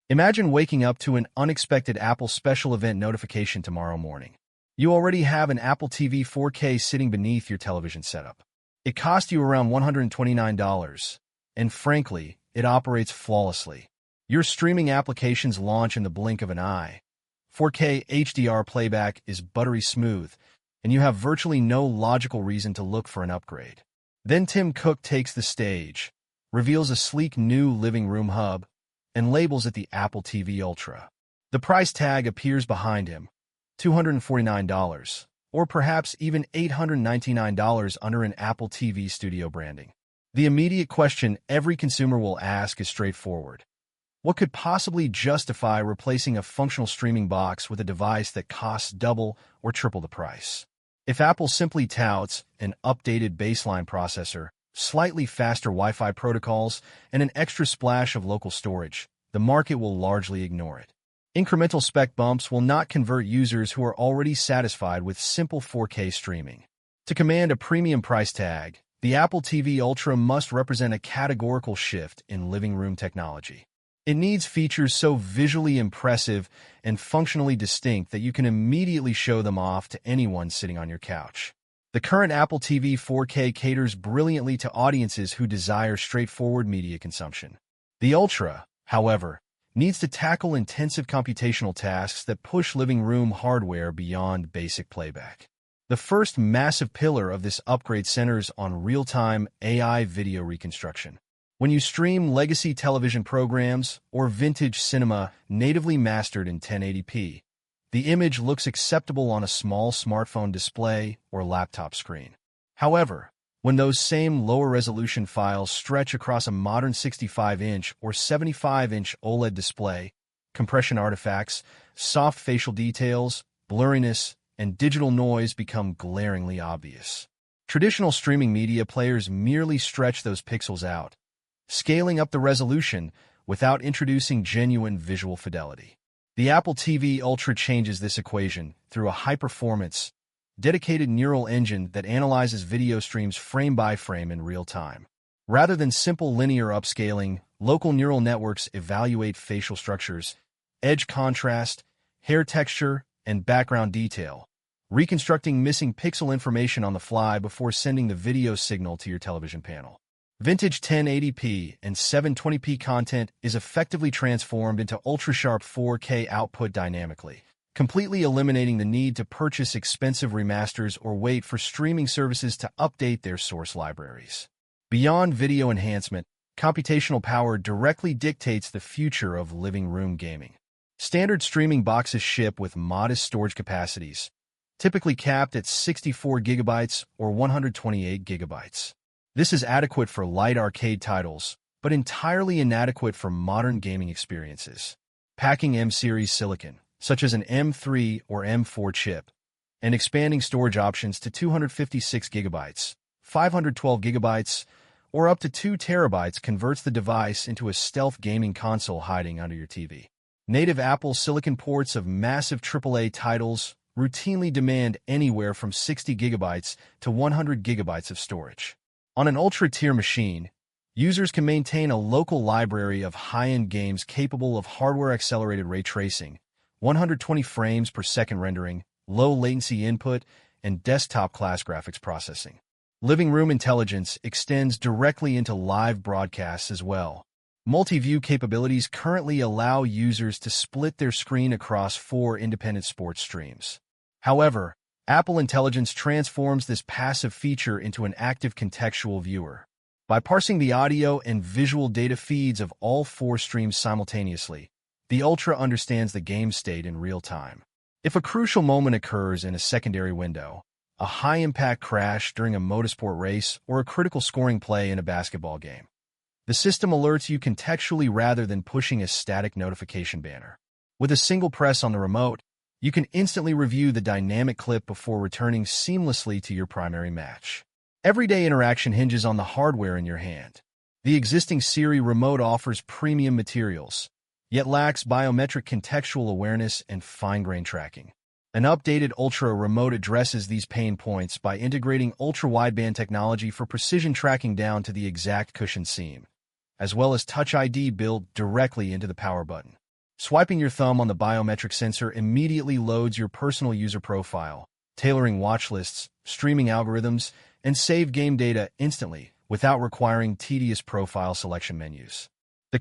Imagine waking up to an unexpected Apple special event notification tomorrow morning. You already have an Apple TV 4K sitting beneath your television setup. It cost you around $129, and frankly, it operates flawlessly. Your streaming applications launch in the blink of an eye. 4K HDR playback is buttery smooth, and you have virtually no logical reason to look for an upgrade. Then Tim Cook takes the stage, reveals a sleek new living room hub, and labels it the Apple TV Ultra. The price tag appears behind him, $249, or perhaps even $899 under an Apple TV Studio branding. The immediate question every consumer will ask is straightforward. What could possibly justify replacing a functional streaming box with a device that costs double or triple the price? If Apple simply touts an updated baseline processor, slightly faster Wi-Fi protocols, and an extra splash of local storage, the market will largely ignore it. Incremental spec bumps will not convert users who are already satisfied with simple 4K streaming. To command a premium price tag, the Apple TV Ultra must represent a categorical shift in living room technology. It needs features so visually impressive and functionally distinct that you can immediately show them off to anyone sitting on your couch. The current Apple TV 4K caters brilliantly to audiences who desire straightforward media consumption. The Ultra, however, needs to tackle intensive computational tasks that push living room hardware beyond basic playback. The first massive pillar of this upgrade centers on real-time AI video reconstruction. When you stream legacy television programs or vintage cinema natively mastered in 1080p, the image looks acceptable on a small smartphone display or laptop screen. However, when those same lower-resolution files stretch across a modern 65-inch or 75-inch OLED display, compression artifacts, soft facial details, blurriness, and digital noise become glaringly obvious. Traditional streaming media players merely stretch those pixels out, scaling up the resolution without introducing genuine visual fidelity. The Apple TV Ultra changes this equation through a high-performance, dedicated neural engine that analyzes video streams frame by frame in real time. Rather than simple linear upscaling, local neural networks evaluate facial structures, edge contrast, hair texture, and background detail, reconstructing missing pixel information on the fly before sending the video signal to your television panel. Vintage 1080p and 720p content is effectively transformed into ultra-sharp 4K output dynamically, completely eliminating the need to purchase expensive remasters or wait for streaming services to update their source libraries. Beyond video enhancement, computational power directly dictates the future of living room gaming. Standard streaming boxes ship with modest storage capacities, typically capped at 64 gigabytes or 128 gigabytes. This is adequate for light arcade titles, but entirely inadequate for modern gaming experiences. Packing M-series silicon, such as an M3 or M4 chip, and expanding storage options to 256 gigabytes, 512 gigabytes, or up to 2 terabytes converts the device into a stealth gaming console hiding under your TV. Native Apple Silicon ports of massive AAA titles routinely demand anywhere from 60 gigabytes to 100 gigabytes of storage. On an ultra-tier machine, users can maintain a local library of high-end games capable of hardware-accelerated ray tracing, 120 frames per second rendering, low-latency input, and desktop-class graphics processing. Living room intelligence extends directly into live broadcasts as well. Multi-view capabilities currently allow users to split their screen across 4 independent sports streams. However, Apple Intelligence transforms this passive feature into an active contextual viewer. By parsing the audio and visual data feeds of all 4 streams simultaneously, the Ultra understands the game state in real time. If a crucial moment occurs in a secondary window, a high-impact crash during a motorsport race, or a critical scoring play in a basketball game, the system alerts you contextually rather than pushing a static notification banner. With a single press on the remote, you can instantly review the dynamic clip before returning seamlessly to your primary match. Everyday interaction hinges on the hardware in your hand. The existing Siri Remote offers premium materials, yet lacks biometric contextual awareness and fine-grained tracking. An updated Ultra Remote addresses these pain points by integrating ultra-wideband technology for precision tracking down to the exact cushion seam, as well as Touch ID built directly into the power button. Swiping your thumb on the biometric sensor immediately loads your personal user profile, tailoring watch lists, streaming algorithms, and save game data instantly without requiring tedious profile selection menus.